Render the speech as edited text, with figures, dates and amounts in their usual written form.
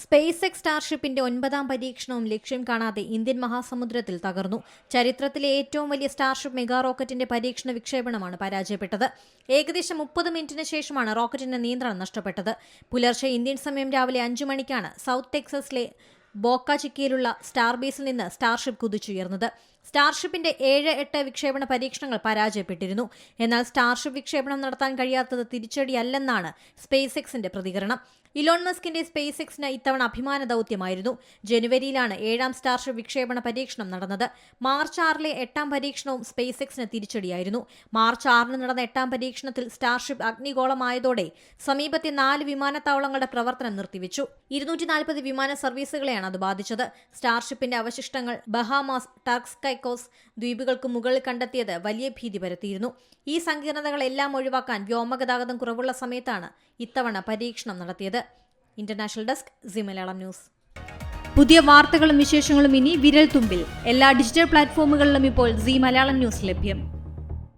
Space X സ്റ്റാർഷിപ്പിന്റെ 9ാം പരീക്ഷണവും ലക്ഷ്യം കാണാതെ ഇന്ത്യൻ മഹാസമുദ്രത്തിൽ തകർന്നു. ചരിത്രത്തിലെ ഏറ്റവും വലിയ സ്റ്റാർഷിപ്പ് മെഗാ റോക്കറ്റിന്റെ പരീക്ഷണ വിക്ഷേപണമാണ് പരാജയപ്പെട്ടത്. ഏകദേശം 30 മിനിറ്റിന് ശേഷമാണ് റോക്കറ്റിന്റെ നിയന്ത്രണം നഷ്ടപ്പെട്ടത്. പുലർച്ചെ ഇന്ത്യൻ സമയം രാവിലെ 5 മണിക്കാണ് സൗത്ത് ടെക്സസിലെ ബോക്ക ചിക്കയിലുള്ള സ്റ്റാർ ബേസിൽ നിന്ന് സ്റ്റാർഷിപ്പ് കുതിച്ചുയർന്നത്. സ്റ്റാർഷിപ്പിന്റെ 7-8 വിക്ഷേപണ പരീക്ഷണങ്ങൾ പരാജയപ്പെട്ടിരുന്നു. എന്നാൽ സ്റ്റാർഷിപ്പ് വിക്ഷേപണം നടത്താൻ കഴിയാത്തത് തിരിച്ചടിയല്ലെന്നാണ് സ്പേസ് എക്സിന്റെ പ്രതികരണം. ഇലോൺ മസ്കിന്റെ സ്പേസ് എക്സിന് ഇത്തവണ അഭിമാന ദൌത്യമായിരുന്നു. ജനുവരിയിലാണ് 7ാം സ്റ്റാർഷിപ്പ് വിക്ഷേപണ പരീക്ഷണം നടന്നത്. മാർച്ച് 6-ലെ 8ാം പരീക്ഷണവും സ്പേസ് എക്സിന് തിരിച്ചടിയായിരുന്നു. മാർച്ച് 6-ന് നടന്ന 8ാം പരീക്ഷണത്തിൽ സ്റ്റാർഷിപ്പ് അഗ്നിഗോളമായതോടെ സമീപത്തെ 4 വിമാനത്താവളങ്ങളുടെ പ്രവർത്തനം നിർത്തിവെച്ചു. 240 വിമാന സർവീസുകളെയാണ് അത് ബാധിച്ചത്. സ്റ്റാർഷിപ്പിന്റെ അവശിഷ്ടങ്ങൾ ബഹാമാസ്, ടർക്സ് കൈക്കോസ് ദ്വീപുകൾക്ക് മുകളിൽ കണ്ടെത്തിയത് വലിയ ഭീതി പരത്തിയിരുന്നു. ഈ സങ്കീർണതകളെല്ലാം ഒഴിവാക്കാൻ വ്യോമഗതാഗതം കുറവുള്ള സമയത്താണ് ഇത്തവണ പരീക്ഷണം നടത്തിയത്. International desk C Malayalam news. പുതിയ വാർത്തകളും വിശേഷങ്ങളും ഇനി വിരൽ തുമ്പിൽ. എല്ലാ ഡിജിറ്റൽ പ്ലാറ്റ്ഫോമുകളിലും ഇപ്പോൾ സി മലയാളം ന്യൂസ് ലഭ്യം.